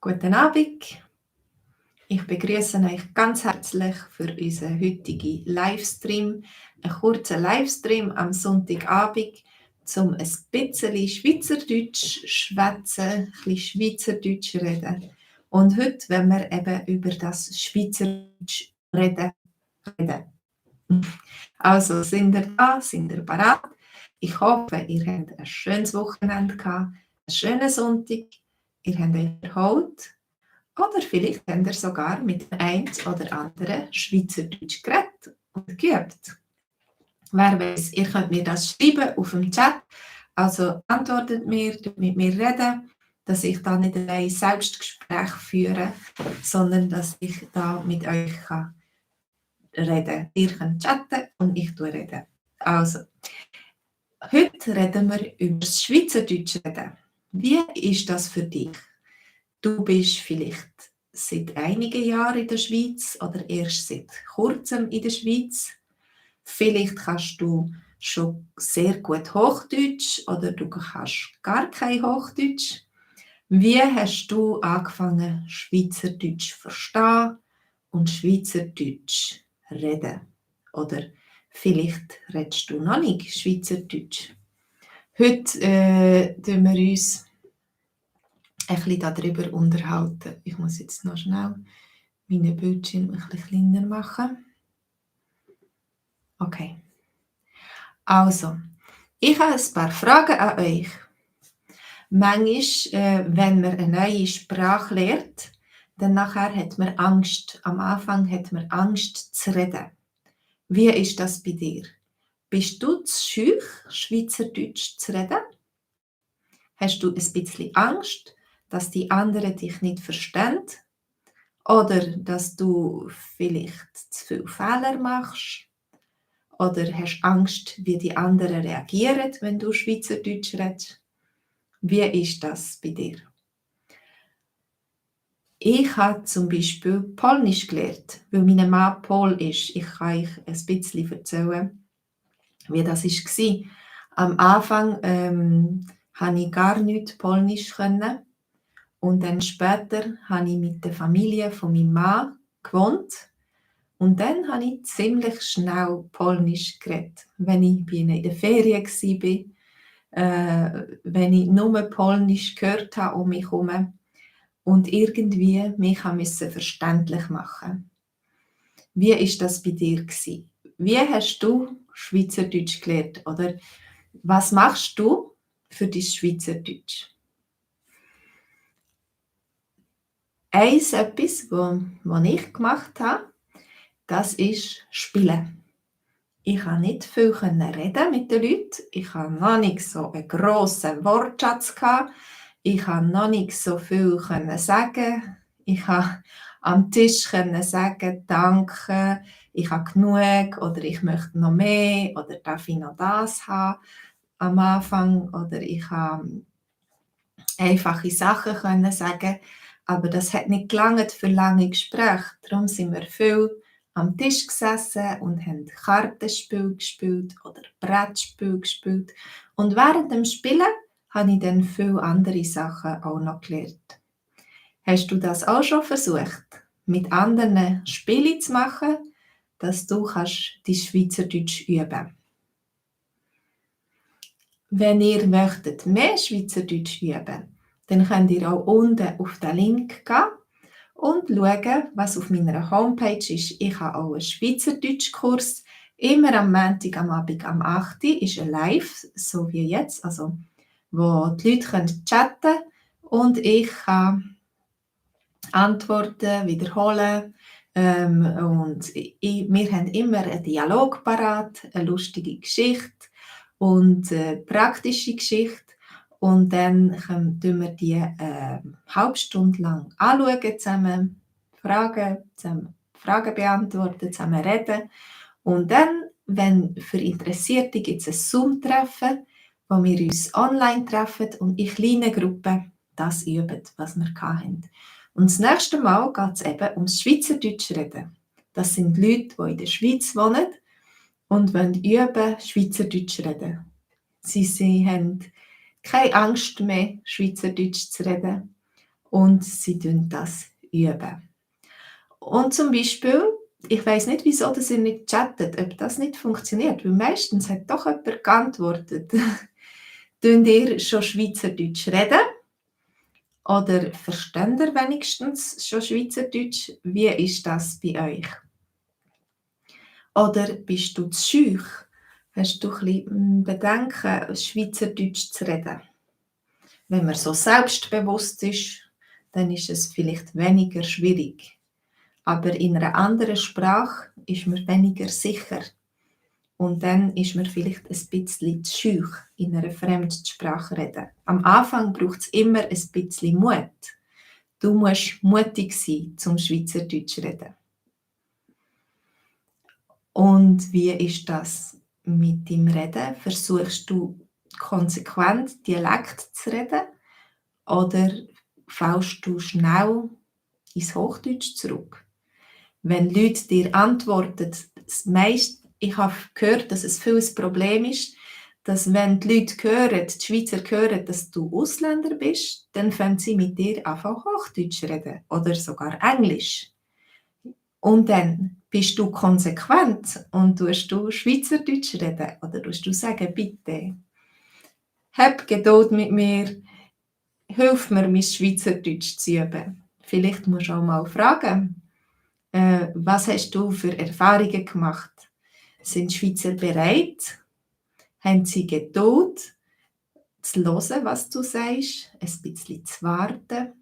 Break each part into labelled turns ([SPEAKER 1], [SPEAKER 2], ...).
[SPEAKER 1] Guten Abend. Ich begrüße euch ganz herzlich für unseren heutigen Livestream. Ein kurzer Livestream am Sonntagabend, um ein bisschen Schweizerdeutsch schwätzen, ein bisschen Schweizerdeutsch reden. Und heute wollen wir eben über das Schweizerdeutsch reden. Also, sind ihr da? Sind ihr bereit? Ich hoffe, ihr habt ein schönes Wochenende gehabt, einen schönen Sonntag. Ihr habt euch erholt. Oder vielleicht habt ihr sogar mit dem einen oder anderen Schweizerdeutsch geredet und geübt. Wer weiß, ihr könnt mir das schreiben auf dem Chat. Also antwortet mir, mit mir reden, dass ich da nicht ein Selbstgespräch führe, sondern dass ich da mit euch kann reden. Ihr könnt chatten und ich rede. Also, heute reden wir über das Schweizerdeutsch reden. Wie ist das für dich? Du bist vielleicht seit einigen Jahren in der Schweiz oder erst seit kurzem in der Schweiz. Vielleicht kannst du schon sehr gut Hochdeutsch oder du kannst gar kein Hochdeutsch. Wie hast du angefangen, Schweizerdeutsch zu verstehen und Schweizerdeutsch reden? Oder vielleicht redest du noch nicht Schweizerdeutsch. Heute tun wir uns ein bisschen darüber unterhalten. Ich muss jetzt noch schnell meinen Bildschirm ein bisschen kleiner machen. Okay. Also, ich habe ein paar Fragen an euch. Manchmal, wenn man eine neue Sprache lernt, dann nachher hat man Angst. Am Anfang hat man Angst zu reden. Wie ist das bei dir? Bist du zu scheu, Schweizerdeutsch zu reden? Hast du ein bisschen Angst, dass die anderen dich nicht verstehen? Oder dass du vielleicht zu viele Fehler machst? Oder hast Angst, wie die anderen reagieren, wenn du Schweizerdeutsch redest? Wie ist das bei dir? Ich habe zum Beispiel Polnisch gelernt, weil mein Mann Pol ist. Ich kann euch ein bisschen erzählen, wie das war. Am Anfang konnte ich gar nicht Polnisch. Und dann später habe ich mit der Familie von meinem Mann gewohnt. Und dann habe ich ziemlich schnell Polnisch geredet. Wenn ich in der Ferien war, wenn ich nur Polnisch gehört habe um mich herum und irgendwie mich verständlich machen. Wie war das bei dir? Wie hast du Schweizerdeutsch gelernt? Oder was machst du für dein Schweizerdeutsch? Etwas, was ich gemacht habe, das ist Spielen. Ich konnte nicht viel reden mit den Leuten. Ich hatte noch nicht so einen grossen Wortschatz. Ich konnte noch nicht so viel sagen. Ich konnte am Tisch sagen, danke, ich habe genug oder ich möchte noch mehr oder darf ich noch das haben am Anfang. Oder ich konnte einfache Sachen sagen. Aber das hat nicht gelangt für lange Gespräche. Darum sind wir viel am Tisch gesessen und haben Kartenspiel gespielt oder Brettspiel gespielt. Und während dem Spielen habe ich dann viele andere Sachen auch noch gelernt. Hast du das auch schon versucht, mit anderen Spiele zu machen, dass du kannst die Schweizerdeutsch üben? Wenn ihr möchtet mehr Schweizerdeutsch üben, dann könnt ihr auch unten auf den Link gehen und schauen, was auf meiner Homepage ist. Ich habe auch einen Schweizerdeutschkurs. Immer am Montag am Abend am 8 Uhr ist ein Live, so wie jetzt, also wo die Leute können chatten und ich kann Antworten wiederholen. Wir haben immer einen Dialog parat, eine lustige Geschichte und eine praktische Geschichte. Und dann können wir die halbe Stunde lang anschauen, zusammen Fragen beantworten, zusammen reden. Und dann, wenn für Interessierte gibt es ein Zoom-Treffen, wo wir uns online treffen und in kleinen Gruppen das üben, was wir hatten. Und das nächste Mal geht es eben ums Schweizerdeutsch reden. Das sind Leute, die in der Schweiz wohnen und wollen üben, Schweizerdeutsch reden. Sie haben keine Angst mehr, Schweizerdeutsch zu reden. und sie üben das. Und zum Beispiel, ich weiss nicht, wieso dass ihr nicht chattet, ob das nicht funktioniert, weil meistens hat doch jemand geantwortet. Tun ihr schon Schweizerdeutsch reden? Oder versteht ihr wenigstens schon Schweizerdeutsch? Wie ist das bei euch? Oder bist du zu schüch? Hast du ein bisschen Bedenken, Schweizerdeutsch zu reden? Wenn man so selbstbewusst ist, dann ist es vielleicht weniger schwierig. Aber in einer anderen Sprache ist man weniger sicher. Und dann ist man vielleicht ein bisschen zu schüch, in einer Fremdsprache reden. Am Anfang braucht es immer ein bisschen Mut. Du musst mutig sein, zum Schweizerdeutsch reden. Und wie ist das mit dem Reden? Versuchst du konsequent Dialekt zu reden oder fällst du schnell ins Hochdeutsch zurück? Wenn Leute dir antworten, ich habe gehört, dass es viel ein Problem ist, dass wenn die Leute hören, die Schweizer hören, dass du Ausländer bist, dann fangen sie mit dir an Hochdeutsch reden oder sogar Englisch. Und dann bist du konsequent und tust du Schweizerdeutsch reden oder tust du sagen, bitte, hab Geduld mit mir, hilf mir, mein Schweizerdeutsch zu üben. Vielleicht musst du auch mal fragen, was hast du für Erfahrungen gemacht? Sind die Schweizer bereit? Haben sie Geduld, zu hören, was du sagst, ein bisschen zu warten,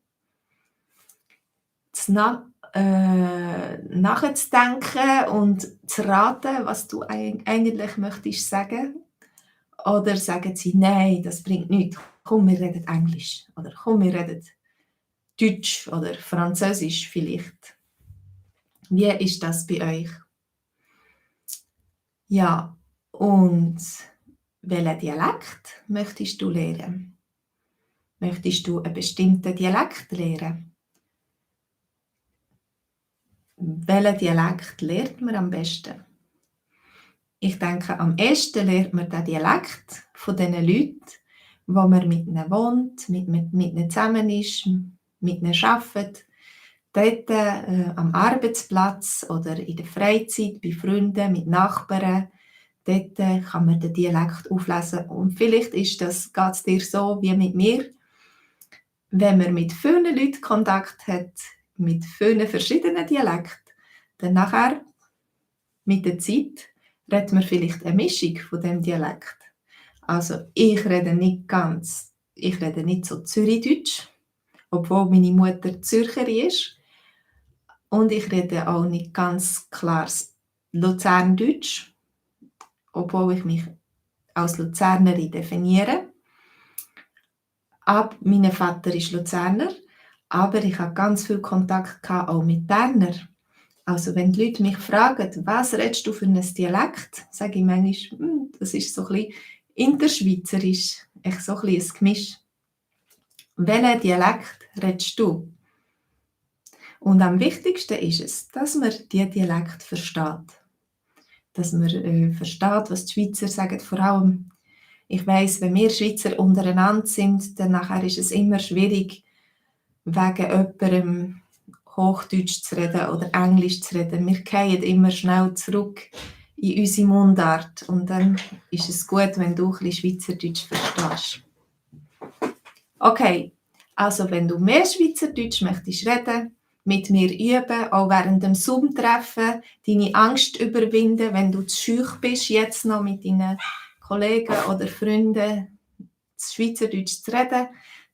[SPEAKER 1] nachzudenken und zu raten, was du eigentlich möchtest sagen? Oder sagen sie, nein, das bringt nichts, komm, wir reden Englisch oder komm, wir reden Deutsch oder Französisch vielleicht. Wie ist das bei euch? Ja, und welchen Dialekt möchtest du lernen? Möchtest du einen bestimmten Dialekt lernen? Welchen Dialekt lernt man am besten? Ich denke, am ehesten lernt man den Dialekt von den Leuten, wo man mit ihnen wohnt, mit ihnen zusammen ist, mit ihnen arbeitet. Dort am Arbeitsplatz oder in der Freizeit, bei Freunden, mit Nachbarn, dort kann man den Dialekt auflesen. Und vielleicht geht es dir so wie mit mir. Wenn man mit vielen Leuten Kontakt hat, mit vielen verschiedenen Dialekten, dann nachher, mit der Zeit, redet man vielleicht eine Mischung von dem Dialekt. Also ich rede nicht so Zürichdeutsch, obwohl meine Mutter Zürcherin ist. Und ich rede auch nicht ganz klares Luzerndeutsch, obwohl ich mich als Luzernerin definiere. Mein Vater ist Luzerner, aber ich hatte ganz viel Kontakt auch mit Berner. Also wenn die Leute mich fragen, was redest du für ein Dialekt, sage ich manchmal, das ist so ein bisschen interschweizerisch, echt so ein bisschen ein Gemisch. Welchen Dialekt redest du? Und am wichtigsten ist es, dass man diesen Dialekt versteht. Dass man versteht, was die Schweizer sagen. Vor allem, ich weiss, wenn wir Schweizer untereinander sind, dann nachher ist es immer schwierig, wegen jemandem Hochdeutsch zu reden oder Englisch zu reden. Wir fallen immer schnell zurück in unsere Mundart. Und dann ist es gut, wenn du ein bisschen Schweizerdeutsch verstehst. Okay, also wenn du mehr Schweizerdeutsch möchtest reden, mit mir üben, auch während dem Zoom-Treffen, deine Angst überwinden, wenn du zu schüch bist, jetzt noch mit deinen Kollegen oder Freunden Schweizerdeutsch zu reden,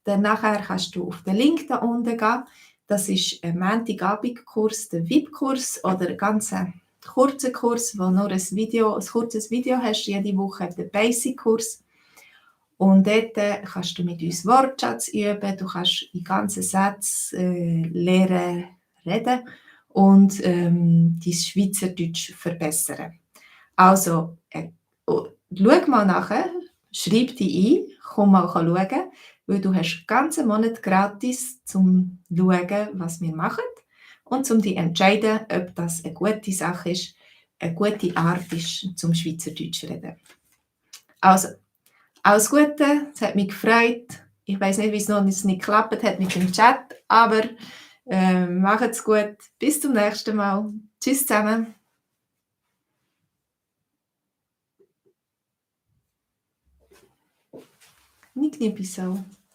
[SPEAKER 1] dann nachher kannst du auf den Link da unten gehen. Das ist ein Montagabendkurs, der VIP-Kurs oder ein ganz kurzer Kurs, wo nur ein kurzes Video hast, jede Woche der Basic-Kurs. Und dort kannst du mit uns Wortschatz üben, du kannst in ganzen Sätzen lernen, reden und dein Schweizerdeutsch verbessern. Also, schau mal nachher, schreib dich ein, komm mal schauen, weil du hast ganzen Monat gratis, zum zu schauen, was wir machen und zum dich entscheiden, ob das eine gute Sache ist, eine gute Art ist, zum Schweizerdeutsch zu reden. Also, alles Gute, es hat mich gefreut. Ich weiß nicht, wieso es nicht geklappt hat mit dem Chat, aber macht's gut. Bis zum nächsten Mal. Tschüss zusammen. Nicht Bissau.